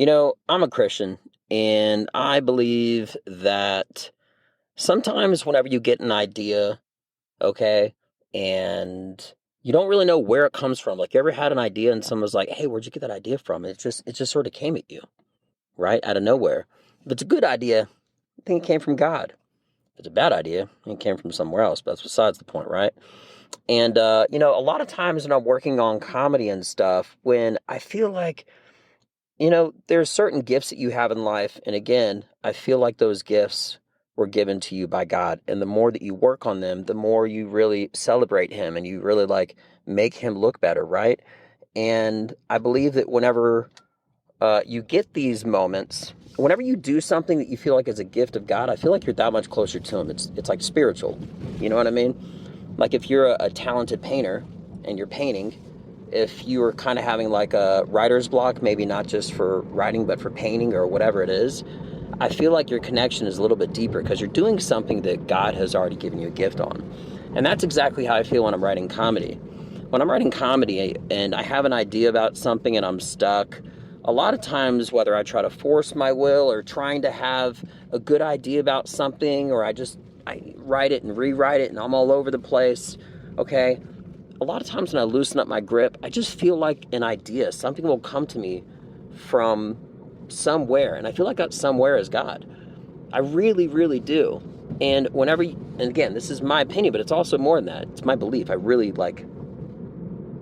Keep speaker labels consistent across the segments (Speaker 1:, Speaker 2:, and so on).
Speaker 1: I'm a Christian, and I believe that sometimes whenever you get an idea, okay, and you don't really know where it comes from. Like, you ever had an idea and someone was like, "Hey, where'd you get that idea from?" It just sort of came at you, right, out of nowhere. If it's a good idea, I think it came from God. If it's a bad idea, it came from somewhere else. But that's besides the point, right? And a lot of times when I'm working on comedy and stuff, when I feel like there's certain gifts that you have in life. And again, I feel like those gifts were given to you by God. And the more that you work on them, the more you really celebrate Him and you really like make Him look better, right? And I believe that whenever you get these moments, whenever you do something that you feel like is a gift of God, I feel like you're that much closer to Him. It's like spiritual. You know what I mean? Like if you're a talented painter and you're painting, if you are kind of having like a writer's block, maybe not just for writing, but for painting or whatever it is, I feel like your connection is a little bit deeper because you're doing something that God has already given you a gift on. And that's exactly how I feel when I'm writing comedy. When I'm writing comedy and I have an idea about something and I'm stuck, a lot of times, whether I try to force my will or trying to have a good idea about something, or I write it and rewrite it and I'm all over the place, okay? A lot of times when I loosen up my grip, I just feel like an idea, something will come to me from somewhere. And I feel like that somewhere is God. I really, really do. And and again, this is my opinion, but it's also more than that. It's my belief. I really like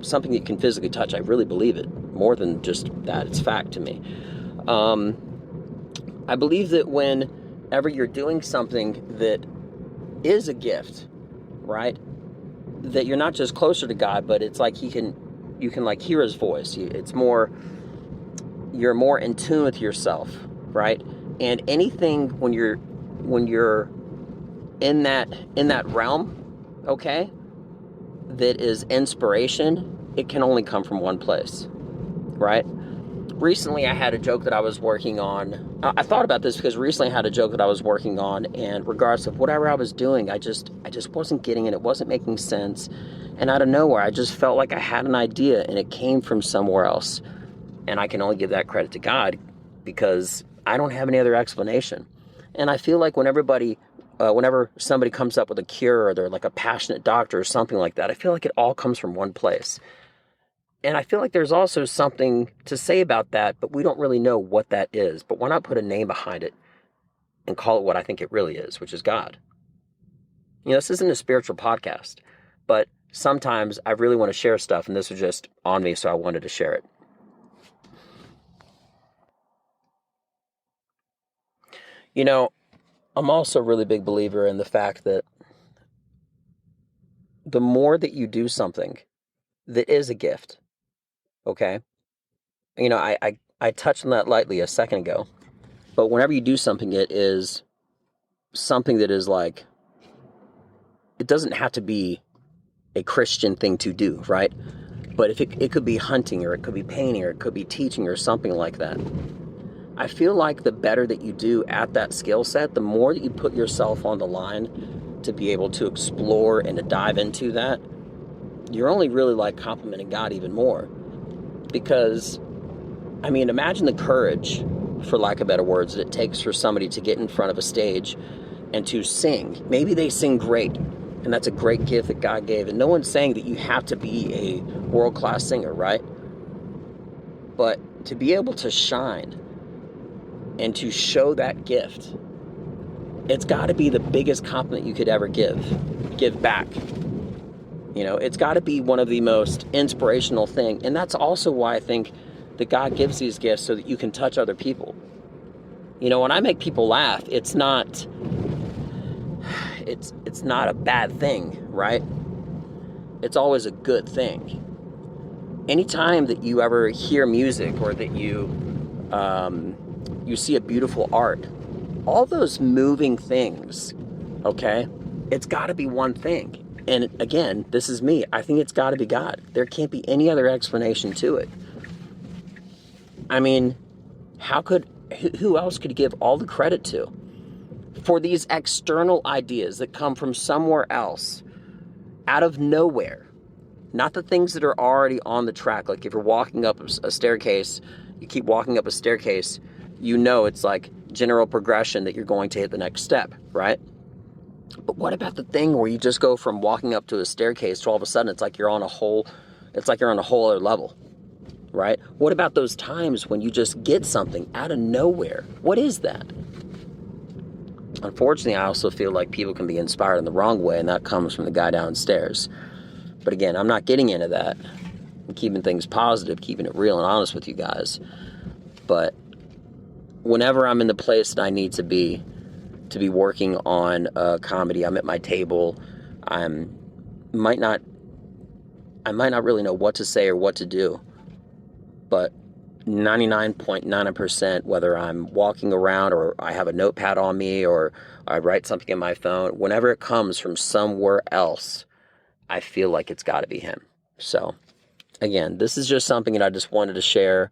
Speaker 1: something that you can physically touch. I really believe it more than just that. It's fact to me. I believe that whenever you're doing something that is a gift, right? That you're not just closer to God, but it's like you can like hear His voice. You're more in tune with yourself, right? And anything when you're in that realm, okay, that is inspiration, it can only come from one place, right? Recently, I had a joke that I was working on. I thought about this because recently I had a joke that I was working on, and regardless of whatever I was doing, I just wasn't getting it. It wasn't making sense. And out of nowhere, I just felt like I had an idea, and it came from somewhere else. And I can only give that credit to God because I don't have any other explanation. And I feel like whenever somebody comes up with a cure, or they're like a passionate doctor or something like that, I feel like it all comes from one place. And I feel like there's also something to say about that, but we don't really know what that is. But why not put a name behind it and call it what I think it really is, which is God? This isn't a spiritual podcast, but sometimes I really want to share stuff, and this was just on me, so I wanted to share it. I'm also a really big believer in the fact that the more that you do something that is a gift, okay? I touched on that lightly a second ago, but whenever you do something, it is something that is like, it doesn't have to be a Christian thing to do, right? But if it could be hunting, or it could be painting, or it could be teaching, or something like that. I feel like the better that you do at that skill set, the more that you put yourself on the line to be able to explore and to dive into that, you're only really like complimenting God even more. Because, imagine the courage, for lack of better words, that it takes for somebody to get in front of a stage and to sing. Maybe they sing great, and that's a great gift that God gave. And no one's saying that you have to be a world-class singer, right? But to be able to shine and to show that gift, it's got to be the biggest compliment you could ever give back. It's got to be one of the most inspirational thing. And that's also why I think that God gives these gifts, so that you can touch other people. When I make people laugh, it's not a bad thing, right? It's always a good thing. Anytime that you ever hear music, or that you see a beautiful art, all those moving things, okay, it's got to be one thing. And again, this is me. I think it's got to be God. There can't be any other explanation to it. Who else could give all the credit to for these external ideas that come from somewhere else, out of nowhere? Not the things that are already on the track. Like if you're walking up a staircase, You keep walking up a staircase, you know it's like general progression that you're going to hit the next step, right? But what about the thing where you just go from walking up to a staircase to all of a sudden it's like you're on a whole other level, right? What about those times when you just get something out of nowhere? What is that? Unfortunately, I also feel like people can be inspired in the wrong way, and that comes from the guy downstairs. But again, I'm not getting into that. I'm keeping things positive, keeping it real and honest with you guys. But whenever I'm in the place that I need to be working on comedy, I'm at my table. I might not really know what to say or what to do, but 99.9%, whether I'm walking around or I have a notepad on me or I write something in my phone, whenever it comes from somewhere else, I feel like it's got to be him. So again, this is just something that I just wanted to share,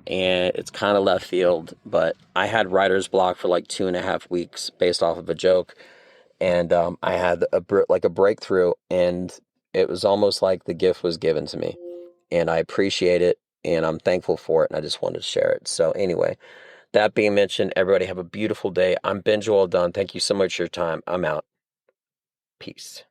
Speaker 1: and it's kind of left field, but I had writer's block for like 2.5 weeks based off of a joke, and I had a breakthrough, and it was almost like the gift was given to me, and I appreciate it, and I'm thankful for it, and I just wanted to share it. So anyway, that being mentioned, everybody have a beautiful day. I'm Ben Joel Dunn. Thank you so much for your time. I'm out. Peace.